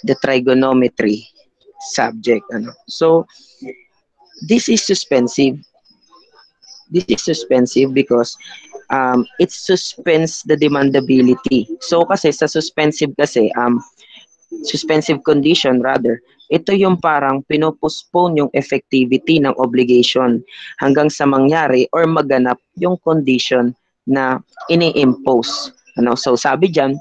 the trigonometry subject. Ano. So, this is suspensive. This is suspensive because it suspends the demandability. So kasi sa suspensive kasi, suspensive condition rather, ito yung parang pinopostpone yung effectivity ng obligation hanggang sa mangyari or maganap yung condition na ini-impose. Ano? So sabi diyan,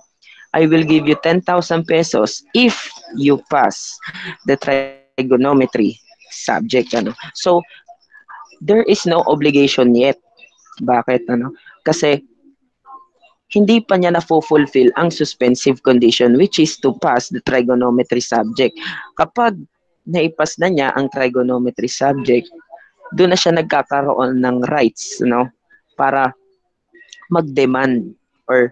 I will give you 10,000 pesos if you pass the trigonometry subject. Ano? So there is no obligation yet. Bakit? Ano? Kasi hindi pa niya na-fulfill ang suspensive condition which is to pass the trigonometry subject. Kapag naipas na niya ang trigonometry subject, doon na siya nagkakaroon ng rights, no? Para mag-demand or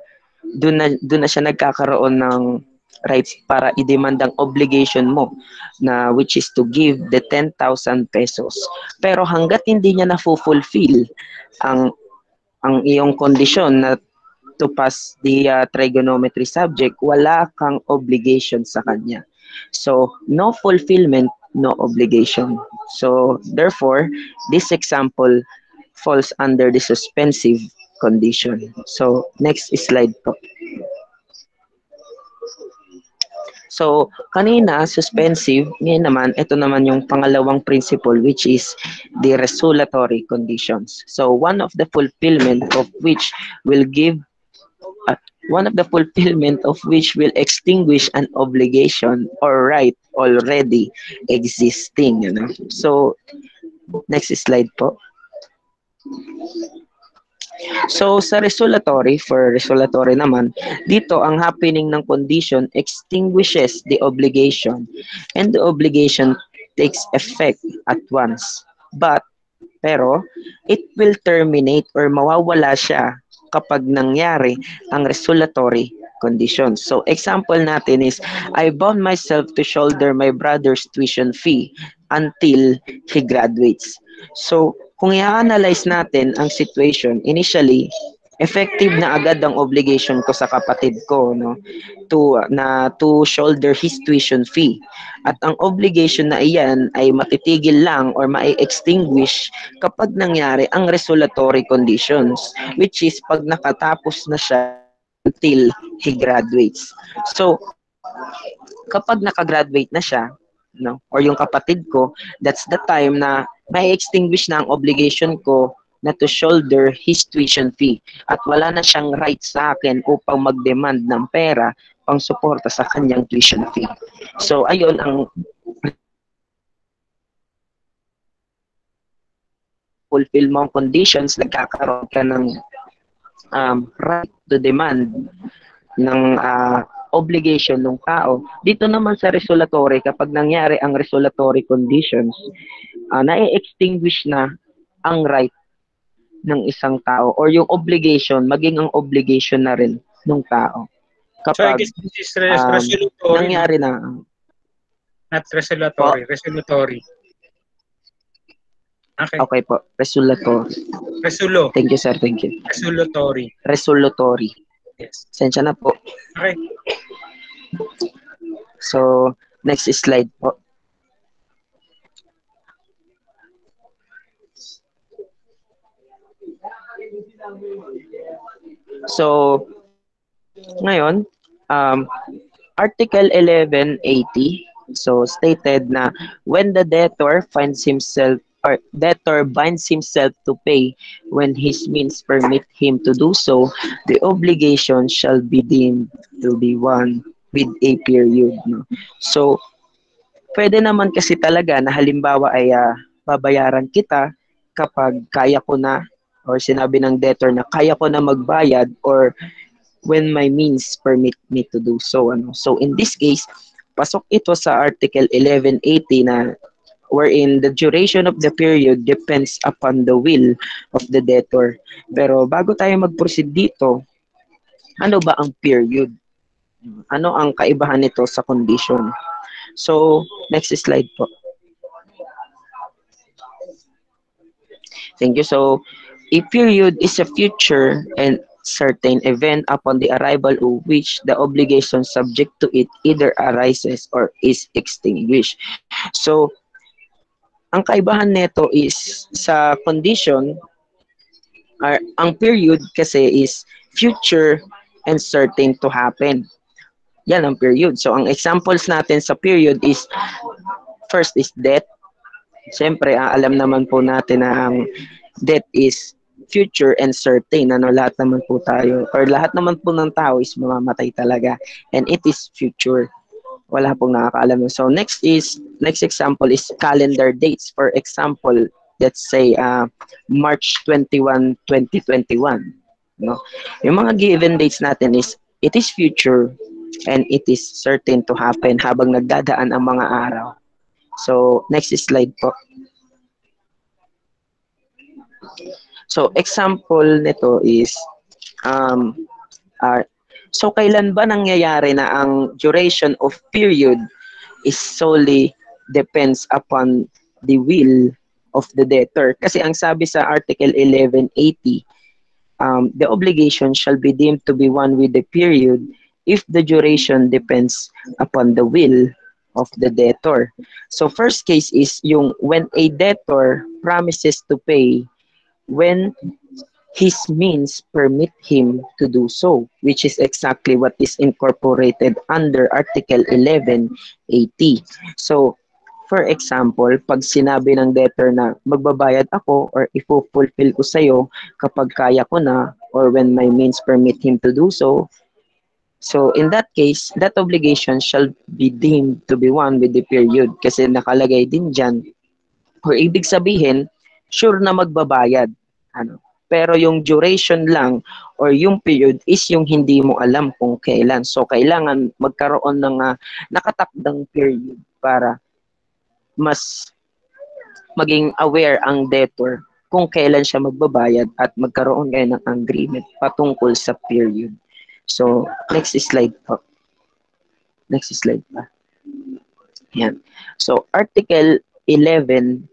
doon na siya nagkakaroon ng rights para i-demand ang obligation mo na which is to give the 10,000 pesos. Pero hanggat hindi niya na-fulfill ang iyong kondisyon na to pass the trigonometry subject, wala kang obligation sa kanya. So, no fulfillment, no obligation. So, therefore, this example falls under the suspensive condition. So, next slide po. So, kanina, suspensive, ngayon naman, ito naman yung pangalawang principle which is the resolutory conditions. So, one of the fulfillment of which will give extinguish an obligation or right already existing. You know? So, next slide po. So, for resolutory naman, dito ang happening ng condition extinguishes the obligation and the obligation takes effect at once. Pero, it will terminate or mawawala siya kapag nangyari ang resolutory conditions. So, example natin is, I bound myself to shoulder my brother's tuition fee until he graduates. So, kung i-analyze natin ang situation, initially, effective na agad ang obligation ko sa kapatid ko, no, to shoulder his tuition fee. At ang obligation na iyan ay matitigil lang or ma-extinguish kapag nangyari ang resolutory conditions, which is pag nakatapos na siya until he graduates. So, kapag nakagraduate na siya, no, or yung kapatid ko, that's the time na may extinguish na ang obligation ko na to shoulder his tuition fee. At wala na siyang right sa akin upang mag-demand ng pera pang suporta sa kanyang tuition fee. So, ayun ang fulfill mo ang conditions, nagkakaroon ka ng right to demand ng obligation ng tao. Dito naman sa resolutory, kapag nangyari ang resolutory conditions, na-extinguish na ang right ng isang tao or yung obligation, maging ang obligation na rin ng tao. So I guess this is resolutory. Nangyari na. Not resolutory, resolutory. Okay. Okay po, resolutory. Thank you, sir. Thank you. Resolutory. Yes. Sensya na po. Okay. So, next slide po. So, ngayon, Article 1180, so stated na when the debtor binds himself to pay when his means permit him to do so, the obligation shall be deemed to be one with a period. No? So, pwede naman kasi talaga na halimbawa ay babayaran kita kapag kaya ko na or sinabi ng debtor na kaya ko na magbayad or when my means permit me to do so. Ano? So in this case, pasok ito sa Article 1180 na wherein the duration of the period depends upon the will of the debtor. Pero bago tayo mag-proceed dito, ano ba ang period? Ano ang kaibahan nito sa condition? So, next slide po. Thank you. So, a period is a future and certain event upon the arrival of which the obligation subject to it either arises or is extinguished. So, ang kaibahan nito is sa condition, ang period kasi is future and certain to happen. Yan ang period. So, ang examples natin sa period is, first is death. Siyempre, alam naman po natin na ang death is future and certain. Ano, lahat naman po tayo, or lahat naman po ng tao is mamamatay talaga. And it is future. Wala pong nakakaalam. So, next example is calendar dates. For example, let's say, March 21, 2021. No? Yung mga given dates natin is, it is future and it is certain to happen habang nagdadaan ang mga araw. So, next slide po. So, example nito is, um, uh, so kailan ba nangyayari na ang duration of period is solely depends upon the will of the debtor? Kasi ang sabi sa Article 1180, the obligation shall be deemed to be one with the period if the duration depends upon the will of the debtor. So first case is yung when a debtor promises to pay when his means permit him to do so, which is exactly what is incorporated under Article 1180. So, for example, pag sinabi ng debtor na magbabayad ako or ifulfill ko sa'yo kapag kaya ko na or when my means permit him to do so, so in that case, that obligation shall be deemed to be one with the period kasi nakalagay din dyan or ibig sabihin, sure na magbabayad. Ano? Pero yung duration lang or yung period is yung hindi mo alam kung kailan. So, kailangan magkaroon ng nakatakdang period para mas maging aware ang debtor kung kailan siya magbabayad at magkaroon kayo ng agreement patungkol sa period. So, next slide po. Next slide pa. Yan. So, Article 11